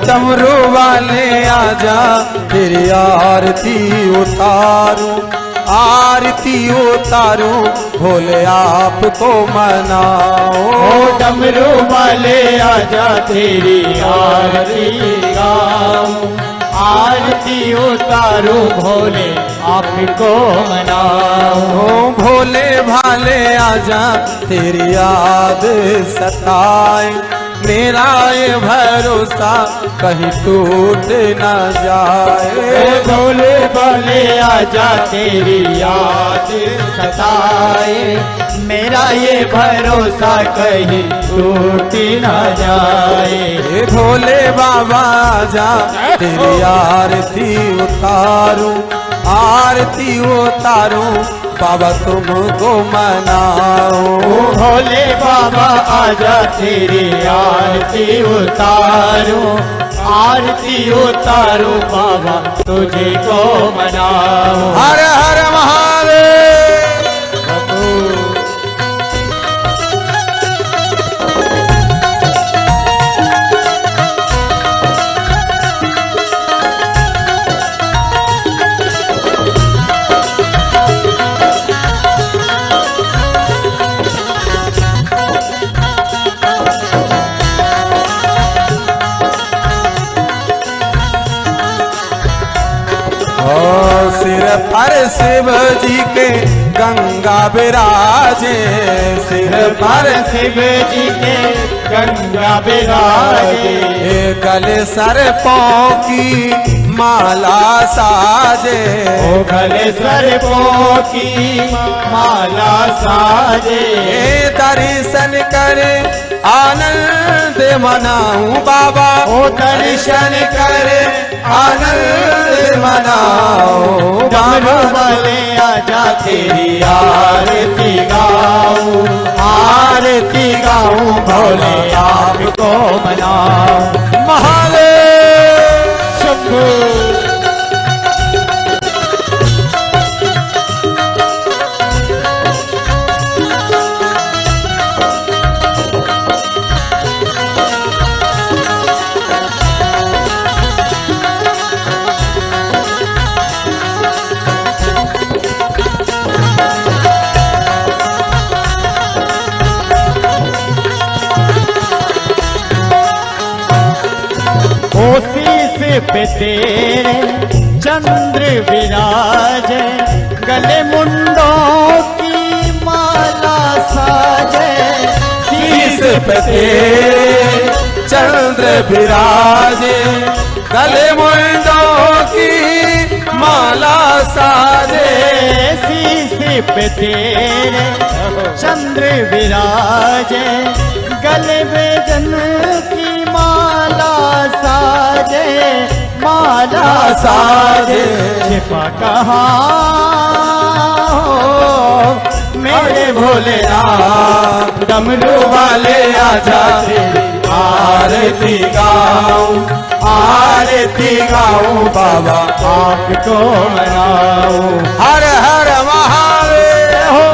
डमरू वाले आजा तेरी आरती उतारूं, आरती उतारूं, भोले आपको मनाओ। डमरू वाले आजा तेरी आरती गाऊं, आरती उतारूं, भोले आपको मनाऊं। भोले भाले आजा तेरी याद सताए, मेरा ये भरोसा कहीं टूट न जाए। भोले भाले आजा तेरी याद सताए, मेरा ये भरोसा कहीं टूट न जाए। भोले बाबा आजा तेरी आरती उतारूं, आरती उतारूं, बाबा तुमको मनाओ। भोले बाबा आजा तेरी आरती उतारूं, आरती उतारूं, बाबा तुझे को मनाओ। हर हर महादेव। सिर पर शिव जी के गंगा विराजे, सिर पर शिव जी के गंगा विराजे। गले सर्पों की माला साजे, गले सर्पों की माला साजे। दर्शन कर आनंद मनाऊं बाबा, दर्शन कर आनंद मनाओ। डमरू वाले आजा तेरी आरती गाऊं, आरती गाऊं, भोले आपको मनाऊं। महादेव शंभू। शीश पे तेरे चंद्र विराजे, गले मुंडों की माला साजे। शीश पे तेरे चंद्र विराजे, गले मुंडों की माला साजे। शीश पे तेरे चंद्र विराजे, गले बेजन की माला साजे, माला साजे। छिपा कहाँ हो मेरे भोलेनाथ, डमरू वाले आजा तेरी आरती गाऊं, आरती गाऊं, बाबा आपको मनाऊं। हर हर महादेव हो।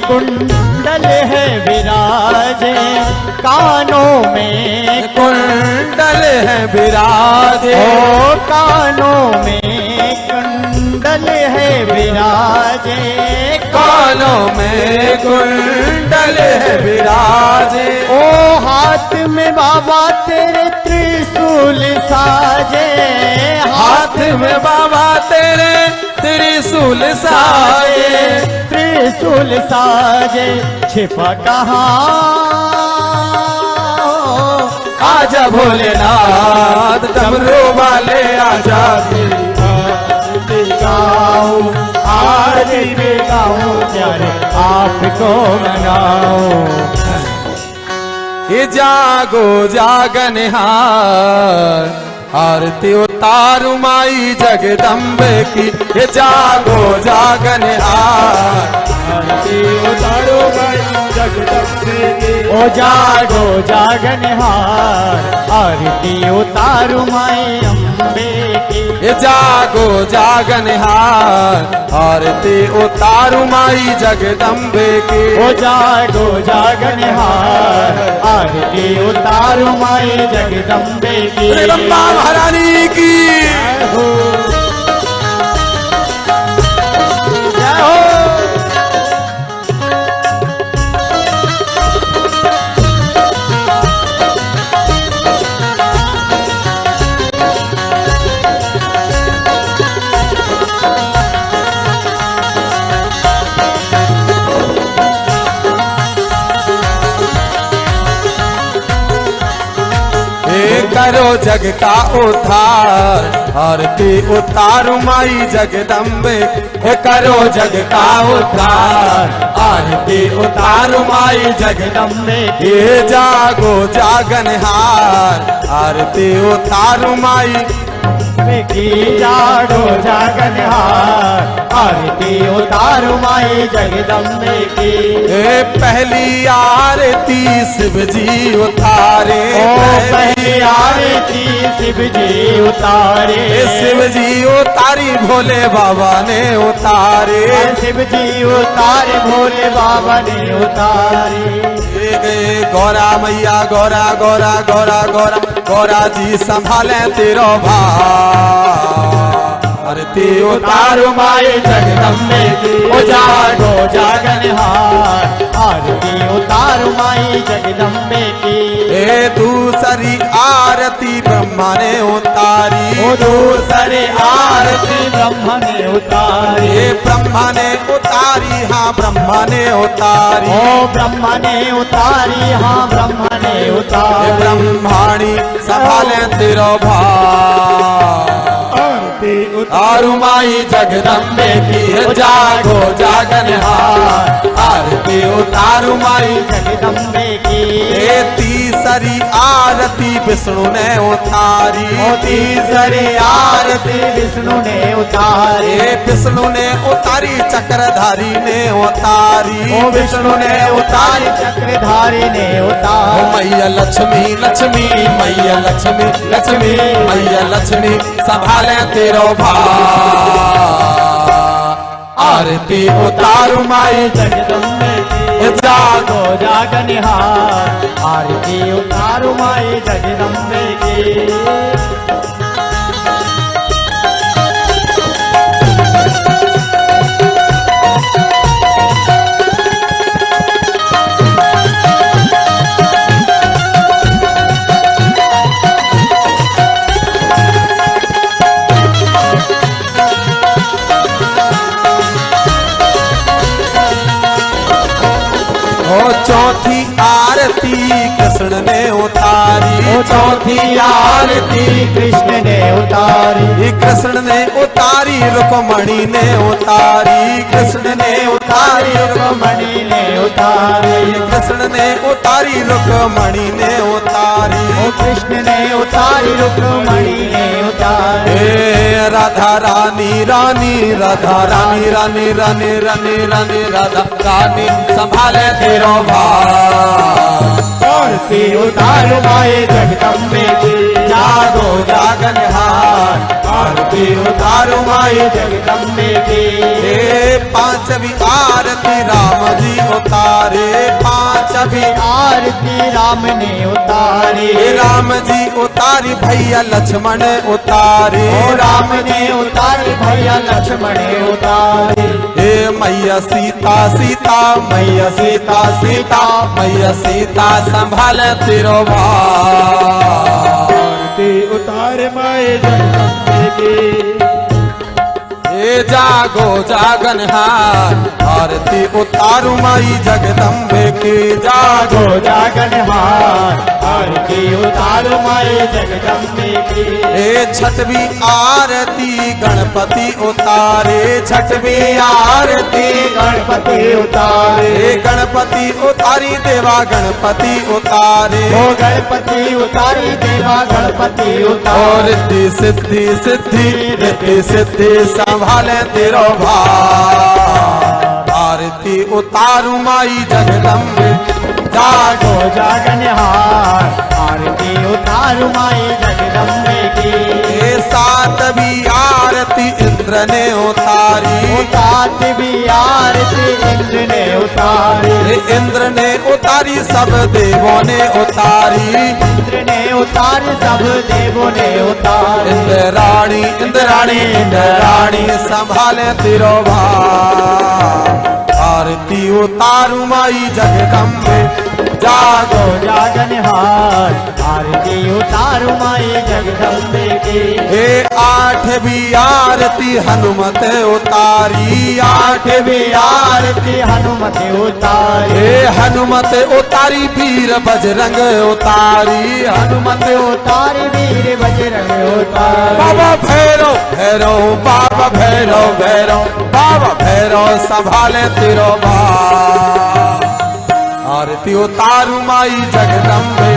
कुंडल है विराजे, कानों में कुंडल है विराजे, ओ कानों में कुंडल है विराजे, कानों में कुंडल है विराजे, ओ हाथ में बाबा तेरे त्रिशूल साजे, हाथ में बाबा तेरे त्रिशूल साजे, त्रिशूल साजे, छिपा कहाँ आजा भोलेनाथ डमरू वाले आजा, गाऊं आज भी गाऊं प्यारे आपको मनाऊं। ये जागो जागनहार, आरती उतारू माई जगदम्बे की, ये जागो जागनहार, आरती उतारू माई जगदम्बे की, ओ जागो जागनहार, आरती उतारू माई अम्बे की, ये जागो जागनहार, आरती उतारू माई जगदम्बे की, ओ जागो जागनहार, आरती उतारू माई जगदम्बे की, जगदम्बा महारानी की जय हो। करो जग का उद्धार, आरती उतारू माई जगदम्बे, हे करो जग का उद्धार, आरती उतारू माई जगदम्बे, ये जागो जागनहार, आरती उतारू माई की, जागो जागनहार, आरती उतारू माई जगदम्बे की, ए पहली आरती शिव जी उतारे, ओ पहली आरती शिव जी उतारे, शिव जी उतारी भोले बाबा ने उतारे, शिव जी उतारे भोले बाबा ने उतारे, गए गौरा मैया गौरा गौरा गौरा गौरा, गौरा जी संभाले तेरो भार, आरती उतारू माई जगदम्बे की, ओ जागो जागनहार, आरती उतारू माई जगदम्बे की, ए दूसरी आरती ब्रह्मा ने उतारी, ओ दूसरी आरती ब्रह्म ने उतारी, ए ब्रह्मा ने उतारी, हाँ ब्रह्मा ने उतारी, ओ ब्रह्म ने उतारी, हाँ ब्रह्म ने उतारी, ब्रह्माणी संभाले तेरो भार, आरती उतारू माई जगदम्बे की, जागो जागनहार, आरती उतारू माई जगदम्बे की, ए तीसरी आरती विष्णु ने उतारी, ओ तीसरी आरती विष्णु ने उतारी, ए विष्णु ने उतारी चक्रधारी ने उतारी, ओ विष्णु ने उतारी चक्रधारी ने ओ उतारी, मैया लक्ष्मी लक्ष्मी मैया लक्ष्मी लक्ष्मी मैया लक्ष्मी संभाले तेरो भार, आरती उतारू माई जगदम्बे की, जागो जागनहार, आरती उतारू माई जगदम्बे की, चौथी आरती कृष्ण ने उतारी, ओ चौथी आरती कृष्ण ने उतारी, कृष्ण ने उतारी रुक्मणी ने उतारी, कृष्ण ने उतारी रुक्मणी ने उतारी, कृष्ण ने उतारी रुक्मणी ने उतारी, ओ कृष्ण ने उतारी रुक्मणी ने उतारी, राधा रानी रानी राधा रानी रानी रानी रानी रानी राधा रानी संभाले तेरो भार, आरती उतारू माई जगदम्बे की, जागो जागनहार, आरती उतारू माई जगदम्बे की, पांचवी आरती राम जी राम ने उतारी, राम जी उतारी भैया लक्ष्मण उतारी, राम ने उतारी भैया लक्ष्मण उतारी। हे मैया सीता सीता मैया सीता सीता मैया सीता संभाल तिरो आरती उतार माए जगदम्बे की, हे जागो जागनहार आरती उतारू माई जगदम्बे की, जागो जागनहार आरती उतारो माए जगदम्बे की। हे छठवी आरती गणपति उतारे, छठवी आरती गणपति उतारे, हे गणपति उतारी देवा गणपति उतारे, ओ गणपति उतारी देवा गणपति उतारे। और रिद्धि सिद्धि सिद्धि रिद्धि सिद्धि संभाले तेरो भार, आरती उतारू माई जगदम्बे, जागो जागनहार आरती उतारू माई जगदम्बे की। हे सातवीं आरती इंद्र ने उतारी, सातवीं आरती इंद्र ने उतारी, हे इंद्र ने उतारी सब देवों ने उतारी, इंद्र ने उतारी सब देवों ने उतारी। इंद्राणी इंद्राणी इंद्राणी संभाले तिरो भार, आरती उतारू माई जगदम्बे, जागो जागनहार आरती उतारू माई जगदम्बे की। हे आठवीं आरती हनुमत उतारी, आठवीं आरती हनुमत उतारी, हे हनुमत उतारी वीर बजरंग उतारी, हनुमत उतारी वीर बजरंग उतारी। बाबा भैरव भैरव बाबा भैरव भैरव बाबा भैरव संभाले तिरो भार, आरती उतारू माई जगदम्बे,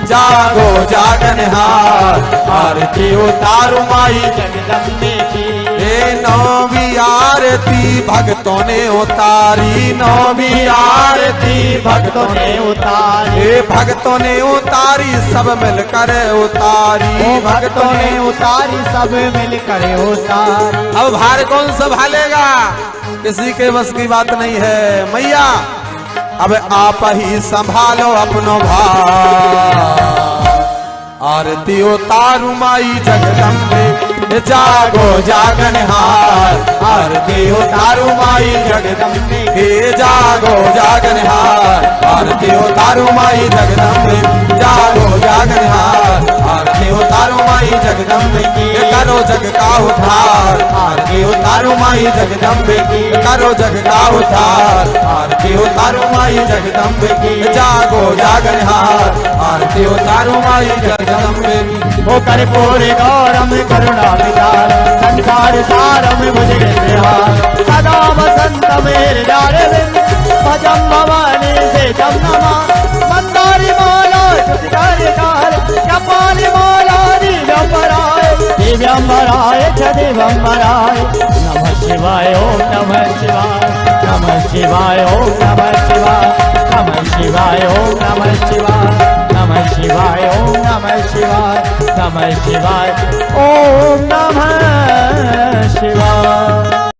जागो जागनहार आरती उतारू माई जगदम्बे की। हे नौवीं आरती भक्तों ने उतारी, नौवीं आरती भक्तों ने उतारी, हे भक्तों ने उतारी सब मिलकर उतारी, ओ भक्तों ने उतारी सब मिलकर उतारी। अब भार कौन संभालेगा, किसी के बस की बात नहीं है मैया, अब आप ही संभालो अपनो भार, आरती उतारू माई जगदम्बे, जागो जागनहार आरती उतारू माई जगदम्बे, हे जागो जागनहार आरती उतारू माई जगदम्बे, जागो जागनहार आरती उतारू माई जगदम्बे की। करो जग का उद्धार आरती उतारू माई जगदम्बे की, करो जग का उद्धार आरती उतारू माई जगदम्बे की, जागो जागनहार आरती उतारू माई जगदम्बे की। ओ कर्पूर गौरम करुणा विदार संसार सारम भुजगे बिहार, सदा वसंत मेरे डारे भजम भवानी से जम नमा, मंदारी माला चुटकार कपाली माला दिव्यंबराय च दिव्यंबराय। नमः शिवाय ओम नमः शिवाय, नमः शिवाय ओम नमः शिवाय, नमः शिवाय ओम नमः शिवाय, नमः शिवाय ओम नमः शिवाय, नमः शिवाय ओम नमः